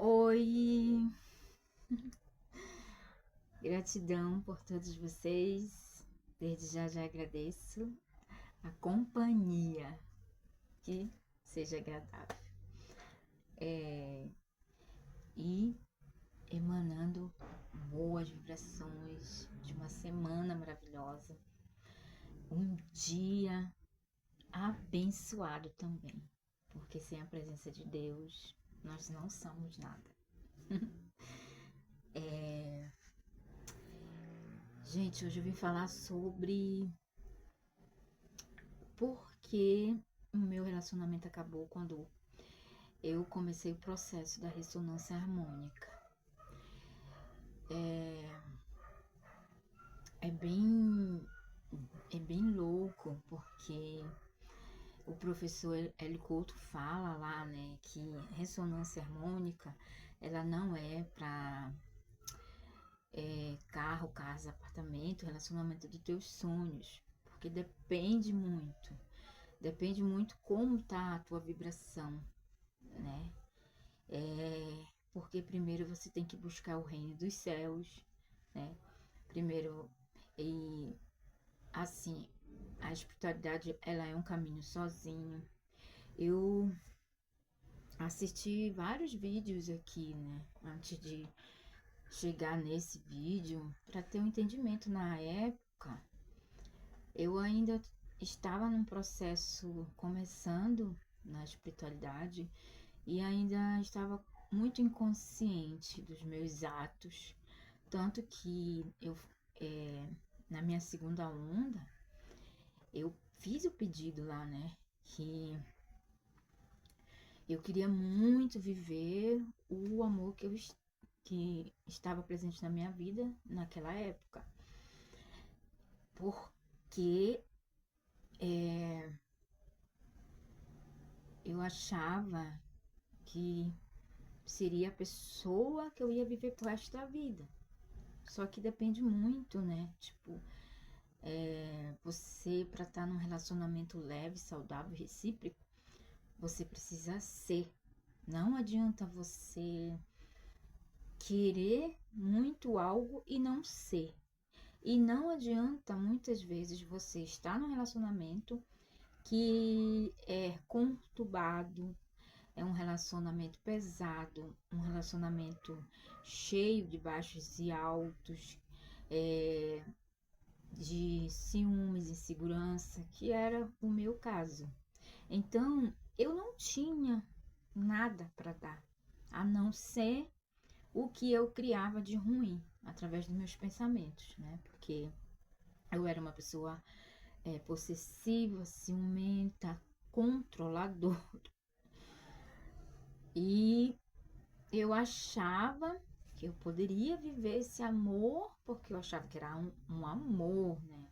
Oi, gratidão por todos vocês. Desde já agradeço a companhia, que seja agradável. E emanando boas vibrações de uma semana maravilhosa, um dia abençoado também, porque sem a presença de Deus nós não somos nada. Gente, hoje eu vim falar sobre por que o meu relacionamento acabou quando eu comecei o processo da ressonância harmônica. É bem, é bem louco, porque o professor Hélio Couto fala lá, né, que ressonância harmônica, ela não é para carro, casa, apartamento, relacionamento dos teus sonhos, porque depende muito como tá a tua vibração, né? Porque primeiro você tem que buscar o reino dos céus, né? Primeiro, e assim, a espiritualidade, ela é um caminho sozinho. Eu assisti vários vídeos aqui, né, antes de chegar nesse vídeo, para ter um entendimento. Na época, eu ainda estava num processo começando na espiritualidade e ainda estava muito inconsciente dos meus atos, tanto que na minha segunda onda, eu fiz o pedido lá, né, que eu queria muito viver o amor que estava presente na minha vida naquela época, porque eu achava que seria a pessoa que eu ia viver pro resto da vida. Só que depende muito, né? Tipo, você, para estar num relacionamento leve, saudável, recíproco, você precisa ser. Não adianta você querer muito algo e não ser. E não adianta muitas vezes você estar num relacionamento que é conturbado, é um relacionamento pesado, um relacionamento cheio de baixos e altos, de ciúmes, insegurança, que era o meu caso. Então, eu não tinha nada para dar, a não ser o que eu criava de ruim através dos meus pensamentos, né? Porque eu era uma pessoa possessiva, ciumenta, controladora. E eu achava que eu poderia viver esse amor, porque eu achava que era um amor, né?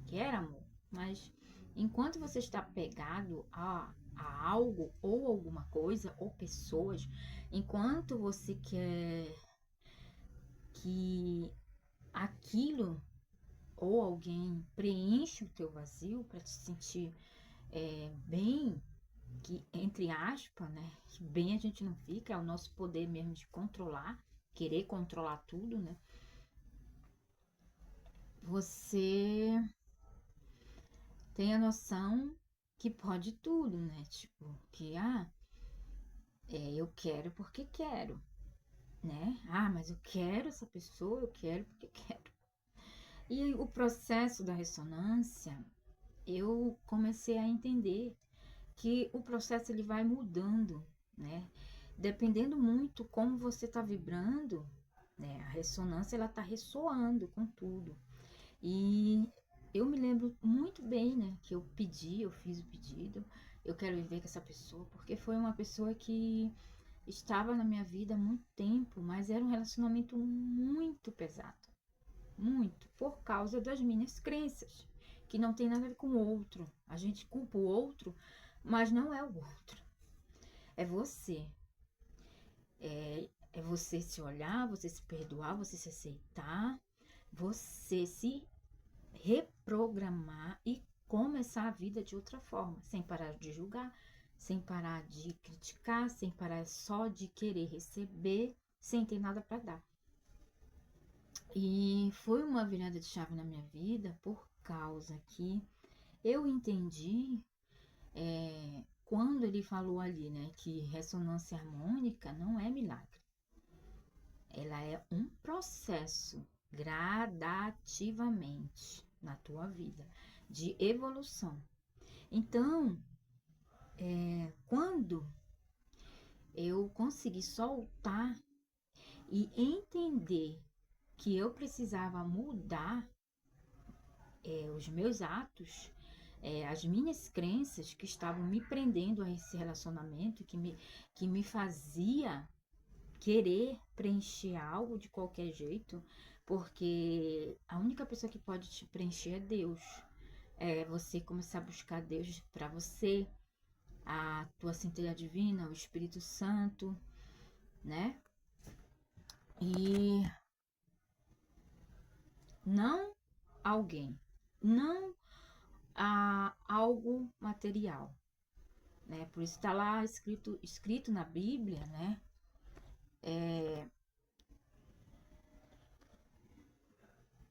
Que era amor. Mas enquanto você está pegado a algo ou alguma coisa ou pessoas, enquanto você quer que aquilo ou alguém preencha o teu vazio para te sentir bem, que entre aspas, né? Que bem a gente não fica, é o nosso poder mesmo de controlar, querer controlar tudo, né? Você tem a noção que pode tudo, né? Tipo, que eu quero porque quero, né? Mas eu quero essa pessoa, eu quero porque quero. E o processo da ressonância, eu comecei a entender que o processo ele vai mudando, né? Dependendo muito como você está vibrando, né? A ressonância ela está ressoando com tudo. E eu me lembro muito bem, né? Que eu fiz o pedido, eu quero viver com essa pessoa, porque foi uma pessoa que estava na minha vida há muito tempo, mas era um relacionamento muito pesado, muito, por causa das minhas crenças, que não tem nada a ver com o outro. A gente culpa o outro, mas não é o outro, é você. É você se olhar, você se perdoar, você se aceitar, você se reprogramar e começar a vida de outra forma, sem parar de julgar, sem parar de criticar, sem parar só de querer receber, sem ter nada para dar. E foi uma virada de chave na minha vida por causa que eu entendi quando ele falou ali, né, que ressonância harmônica não é milagre. Ela é um processo gradativamente na tua vida de evolução. Então, quando eu consegui soltar e entender que eu precisava mudar os meus atos, as minhas crenças que estavam me prendendo a esse relacionamento, que me fazia querer preencher algo de qualquer jeito, porque a única pessoa que pode te preencher é Deus. É você começar a buscar Deus para você, a tua centelha divina, o Espírito Santo, né? E não alguém, não algo material, né? Por isso está lá escrito na Bíblia, né?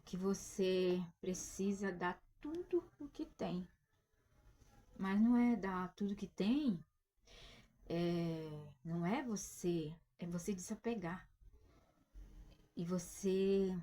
Que você precisa dar tudo o que tem, mas não é dar tudo que tem, não é você, é você desapegar e você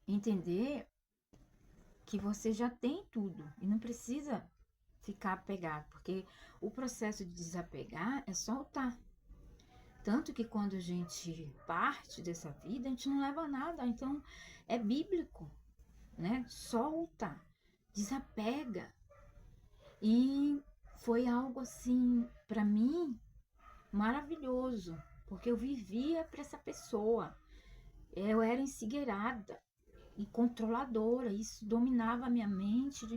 entender que você já tem tudo e não precisa ficar apegado, porque o processo de desapegar é soltar. Tanto que quando a gente parte dessa vida, a gente não leva nada, então é bíblico, né? Solta, desapega. E foi algo assim, para mim, maravilhoso, porque eu vivia para essa pessoa. Eu era ensigueirada e controladora, isso dominava a minha mente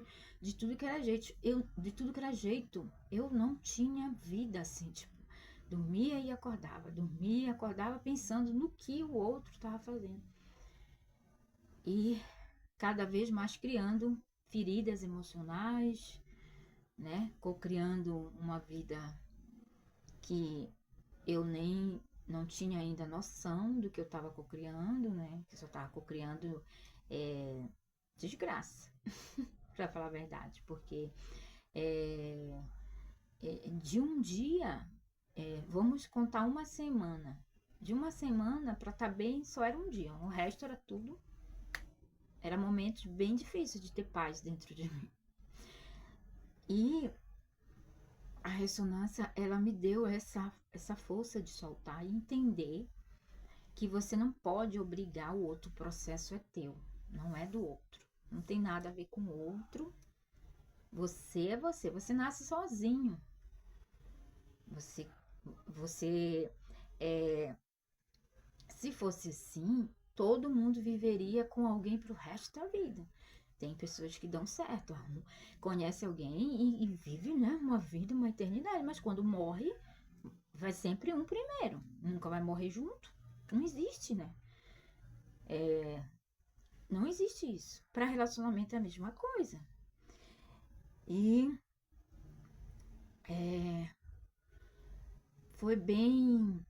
de tudo que era jeito. De tudo que era jeito, eu não tinha vida assim, tipo, dormia e acordava pensando no que o outro estava fazendo. E cada vez mais criando feridas emocionais, né? Co-criando uma vida que eu nem não tinha ainda noção do que eu estava cocriando, né? Que eu só estava cocriando desgraça, para falar a verdade, porque de um dia, vamos contar uma semana. De uma semana para estar bem só era um dia, o resto era tudo. Era momentos bem difíceis de ter paz dentro de mim. E a ressonância, ela me deu essa força de soltar e entender que você não pode obrigar o outro, o processo é teu, não é do outro. Não tem nada a ver com o outro. Você é você, você nasce sozinho. Você se fosse assim, todo mundo viveria com alguém pro resto da vida. Tem pessoas que dão certo, conhece alguém e vive, né, uma vida, uma eternidade, mas quando morre, vai sempre um primeiro, nunca vai morrer junto. Não existe, né? Não existe isso. Para relacionamento é a mesma coisa. E foi bem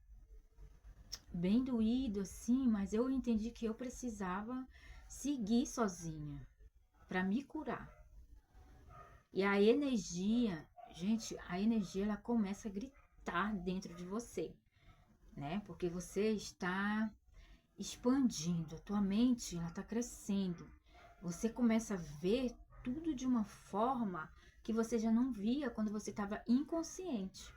doído assim, mas eu entendi que eu precisava seguir sozinha para me curar. E a energia, gente, a energia ela começa a gritar dentro de você, né? Porque você está expandindo, a tua mente ela está crescendo. Você começa a ver tudo de uma forma que você já não via quando você estava inconsciente.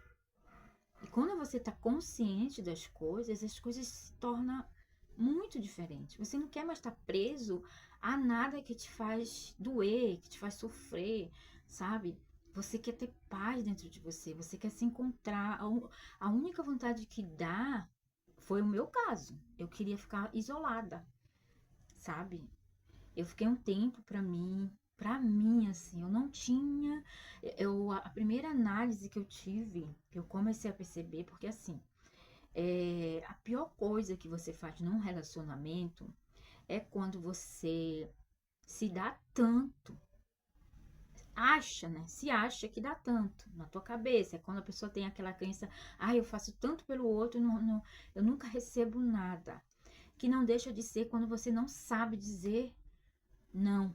E quando você está consciente das coisas, as coisas se tornam muito diferentes. Você não quer mais estar preso a nada que te faz doer, que te faz sofrer, sabe? Você quer ter paz dentro de você, você quer se encontrar. A única vontade que dá foi o meu caso. Eu queria ficar isolada, sabe? Eu fiquei um tempo para mim, assim, eu não tinha. A primeira análise que eu tive, que eu comecei a perceber, porque assim, a pior coisa que você faz num relacionamento é quando você se dá tanto, acha, né? Se acha que dá tanto na tua cabeça. É quando a pessoa tem aquela crença, eu faço tanto pelo outro, eu nunca recebo nada. Que não deixa de ser quando você não sabe dizer não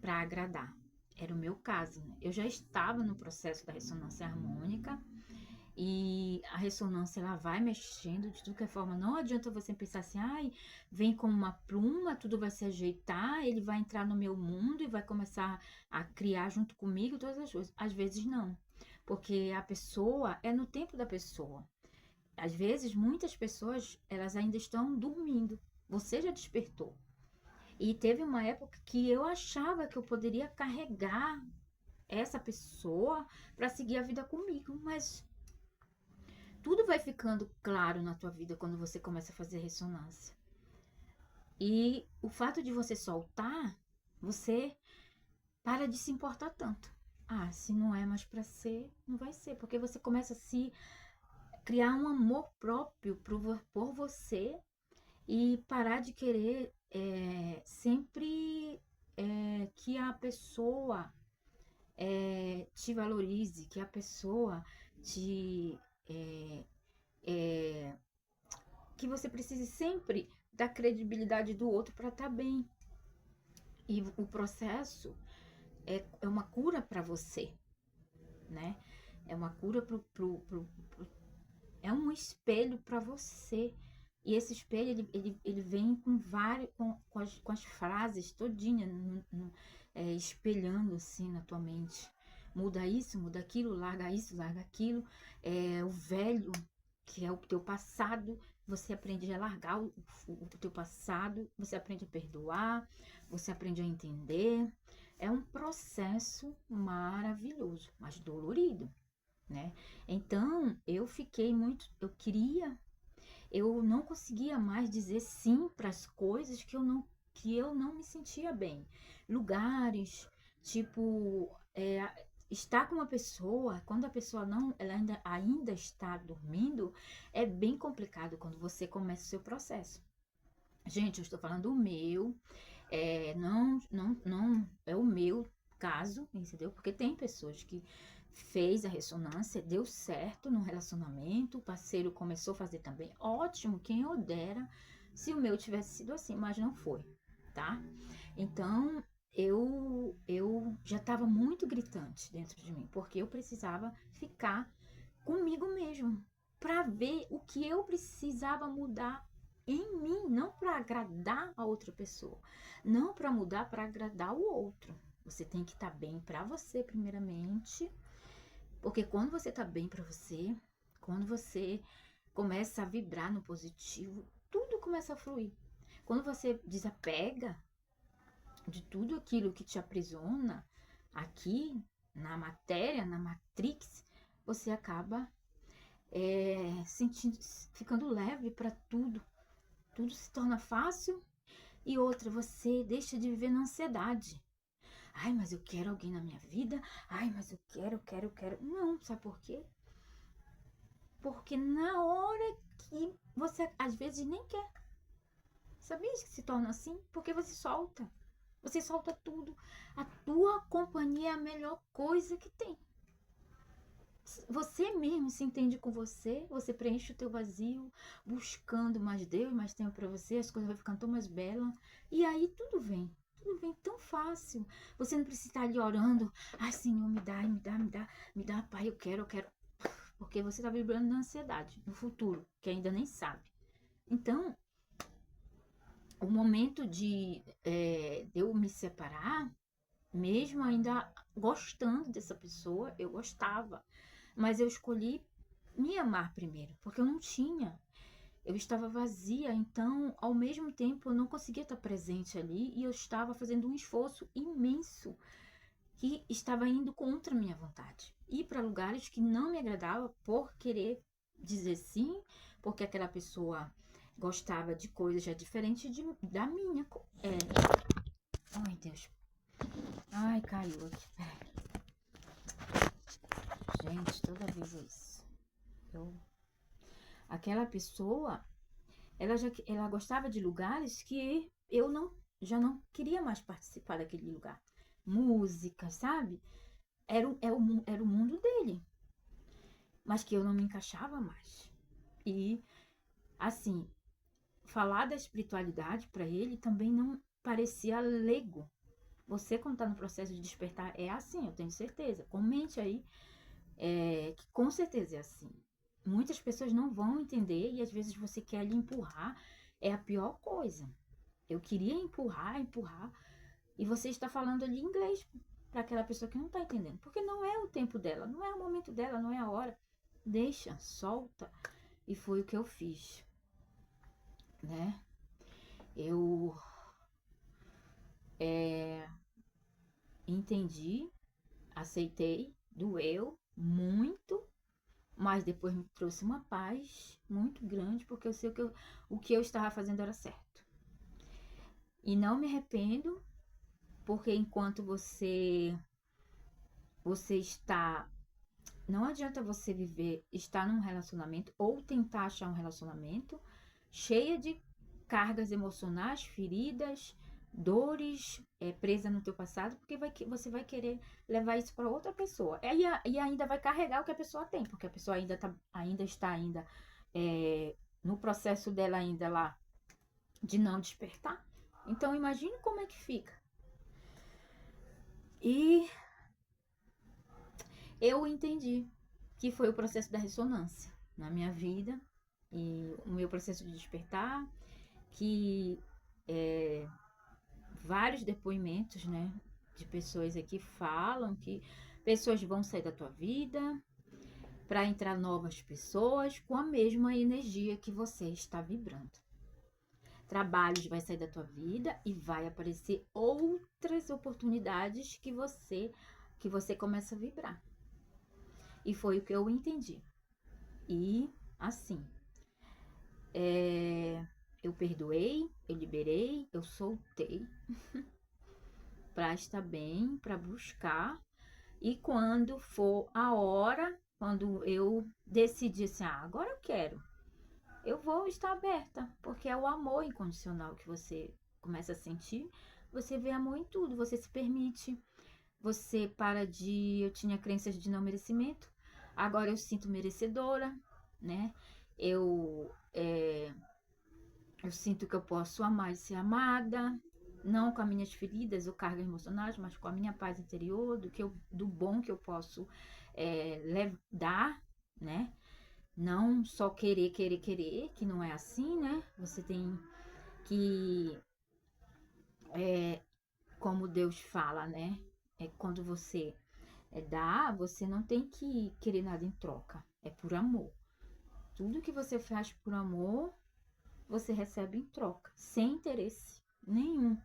para agradar. Era o meu caso, né? Eu já estava no processo da ressonância harmônica e a ressonância ela vai mexendo de qualquer forma. Não adianta você pensar assim, vem como uma pluma, tudo vai se ajeitar, ele vai entrar no meu mundo e vai começar a criar junto comigo todas as coisas. Às vezes não, porque a pessoa é no tempo da pessoa. Às vezes muitas pessoas elas ainda estão dormindo. Você já despertou. E teve uma época que eu achava que eu poderia carregar essa pessoa para seguir a vida comigo, mas tudo vai ficando claro na tua vida quando você começa a fazer ressonância. E o fato de você soltar, você para de se importar tanto. Se não é mais para ser, não vai ser, porque você começa a se criar um amor próprio por você e parar de querer sempre que a pessoa te valorize, que a pessoa te é, é, que você precise sempre da credibilidade do outro para estar bem. E o processo é uma cura para você, né? É uma cura é um espelho para você. E esse espelho, ele vem com vários, com as frases todinhas, espelhando assim na tua mente. Muda isso, muda aquilo, larga isso, larga aquilo. O velho, que é o teu passado, você aprende a largar o teu passado, você aprende a perdoar, você aprende a entender. É um processo maravilhoso, mas dolorido, né? Então, eu não conseguia mais dizer sim para as coisas que eu não me sentia bem. Lugares, tipo, estar com uma pessoa, quando a pessoa não, ela ainda está dormindo, é bem complicado quando você começa o seu processo. Gente, eu estou falando o meu, não é o meu caso, entendeu? Porque tem pessoas que fez a ressonância, deu certo no relacionamento, o parceiro começou a fazer também, ótimo, quem eu dera se o meu tivesse sido assim, mas não foi, tá? Então, eu já estava muito gritante dentro de mim, porque eu precisava ficar comigo mesmo, para ver o que eu precisava mudar em mim, não para agradar a outra pessoa, não para mudar para agradar o outro. Você tem que estar bem para você primeiramente, porque quando você tá bem para você, quando você começa a vibrar no positivo, tudo começa a fluir. Quando você desapega de tudo aquilo que te aprisiona aqui na matéria, na matrix, você acaba sentindo, ficando leve para tudo. Tudo se torna fácil. E outra, você deixa de viver na ansiedade. Mas eu quero alguém na minha vida. Mas eu quero. Não, sabe por quê? Porque na hora que você às vezes nem quer. Sabia que se torna assim? Porque você solta. Você solta tudo. A tua companhia é a melhor coisa que tem. Você mesmo se entende com você, você preenche o teu vazio, buscando mais Deus, mais tempo para você, as coisas vão ficando tão mais belas. E aí tudo vem tão fácil. Você não precisa estar ali orando, Senhor, me dá, Pai, eu quero. Porque você está vibrando na ansiedade, no futuro, que ainda nem sabe. Então, o momento de eu me separar, mesmo ainda gostando dessa pessoa, eu gostava. Mas eu escolhi me amar primeiro, porque eu não tinha. Eu estava vazia, então, ao mesmo tempo, eu não conseguia estar presente ali e eu estava fazendo um esforço imenso que estava indo contra a minha vontade. Ir para lugares que não me agradavam por querer dizer sim, porque aquela pessoa gostava de coisas já diferentes da minha. Ai, Deus. Ai, caiu aqui. Gente, toda vez é isso. Aquela pessoa, ela gostava de lugares que eu já não queria mais participar daquele lugar. Música, sabe? era o mundo dele, mas que eu não me encaixava mais. E, assim, falar da espiritualidade para ele também não parecia leigo. Você, quando está no processo de despertar, é assim, eu tenho certeza. Comente aí, que com certeza é assim. Muitas pessoas não vão entender e às vezes você quer lhe empurrar, é a pior coisa. Eu queria empurrar, e você está falando ali inglês para aquela pessoa que não está entendendo, porque não é o tempo dela, não é o momento dela, não é a hora. Deixa, solta. E foi o que eu fiz, né? Eu entendi, aceitei, doeu muito, mas depois me trouxe uma paz muito grande, porque eu sei que o que eu estava fazendo era certo. E não me arrependo, porque enquanto você está, não adianta você estar num relacionamento ou tentar achar um relacionamento cheia de cargas emocionais, feridas, dores, presa no teu passado, porque você vai querer levar isso para outra pessoa. E ainda vai carregar o que a pessoa tem, porque a pessoa ainda está no processo dela ainda lá de não despertar. Então imagine como é que fica. E eu entendi que foi o processo da ressonância na minha vida e o meu processo de despertar, que vários depoimentos, né, de pessoas aqui falam que pessoas vão sair da tua vida para entrar novas pessoas com a mesma energia que você está vibrando. Trabalhos vai sair da tua vida e vai aparecer outras oportunidades que você começa a vibrar. E foi o que eu entendi. E assim, eu perdoei, eu liberei, eu soltei para estar bem, para buscar. E quando for a hora, quando eu decidi assim, agora eu quero, eu vou estar aberta, porque é o amor incondicional que você começa a sentir. Você vê amor em tudo, você se permite, você para de... Eu tinha crenças de não merecimento, agora eu sinto merecedora, né? Eu sinto que eu posso amar e ser amada, não com as minhas feridas ou cargas emocionais, mas com a minha paz interior, do bom que eu posso dar, né? Não só querer, que não é assim, né? Você tem que, como Deus fala, né? Quando você dá, você não tem que querer nada em troca. É por amor. Tudo que você faz por amor, você recebe em troca, sem interesse nenhum.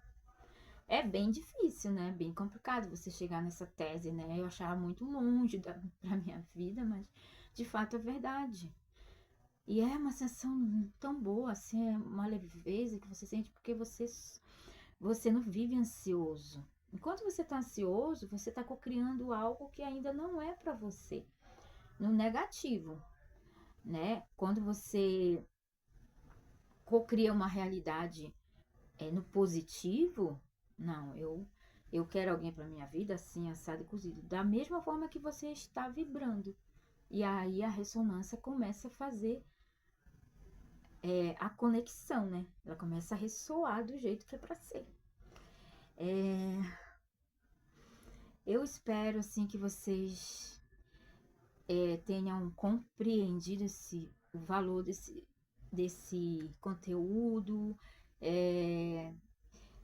É bem difícil, né? Bem complicado você chegar nessa tese, né? Eu achava muito longe da minha vida, mas de fato é verdade. E é uma sensação tão boa, assim, é uma leveza que você sente, porque você não vive ansioso. Enquanto você está ansioso, você está cocriando algo que ainda não é para você, no negativo, né? Quando você cocria uma realidade no positivo, não, eu quero alguém para minha vida assim, assado e cozido, da mesma forma que você está vibrando. E aí a ressonância começa a fazer a conexão, né? Ela começa a ressoar do jeito que é para ser. Eu espero assim que vocês tenham compreendido o valor desse conteúdo.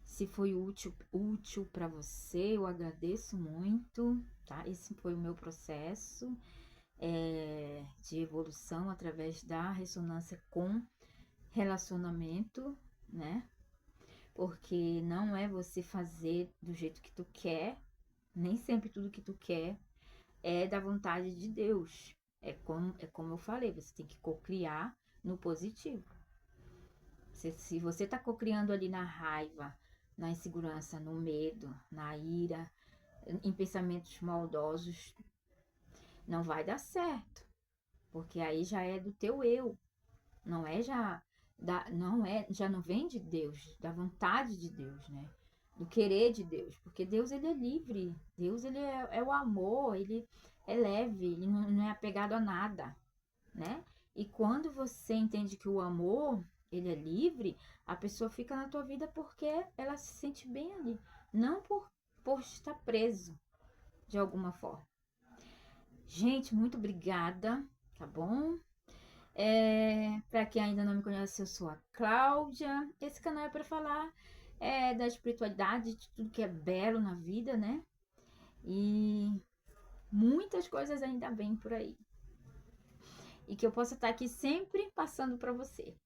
Se foi útil para você, eu agradeço muito, tá? Esse foi o meu processo de evolução através da ressonância com relacionamento, né? Porque não é você fazer do jeito que tu quer, nem sempre tudo que tu quer é da vontade de Deus. É como eu falei, você tem que cocriar no positivo. Se você está cocriando ali na raiva, na insegurança, no medo, na ira, em pensamentos maldosos, não vai dar certo. Porque aí já é do teu eu. Não não vem de Deus, da vontade de Deus, né? do querer de Deus, porque Deus ele é livre, Deus ele é o amor, ele é leve, ele não é apegado a nada, né? E quando você entende que o amor ele é livre, a pessoa fica na tua vida porque ela se sente bem ali, não por estar preso de alguma forma. Gente, muito obrigada, tá bom? Para quem ainda não me conhece, eu sou a Cláudia. Esse canal é para falar da espiritualidade, de tudo que é belo na vida, né? E muitas coisas ainda vêm por aí. E que eu possa estar aqui sempre passando para você.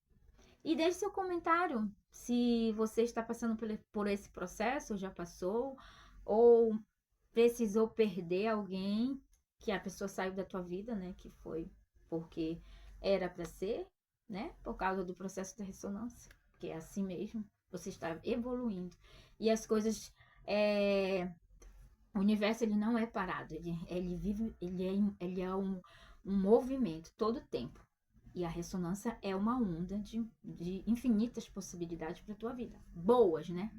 E deixe seu comentário se você está passando por esse processo, já passou, ou precisou perder alguém, que a pessoa saiu da tua vida, né? Que foi porque era para ser, né? Por causa do processo da ressonância, que é assim mesmo, você está evoluindo. E as coisas, o universo ele não é parado, ele vive, ele é um movimento todo tempo. E a ressonância é uma onda de infinitas possibilidades para tua vida. Boas, né?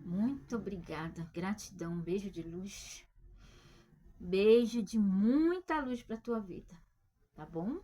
Muito obrigada, gratidão, um beijo de luz. Beijo de muita luz para tua vida, tá bom?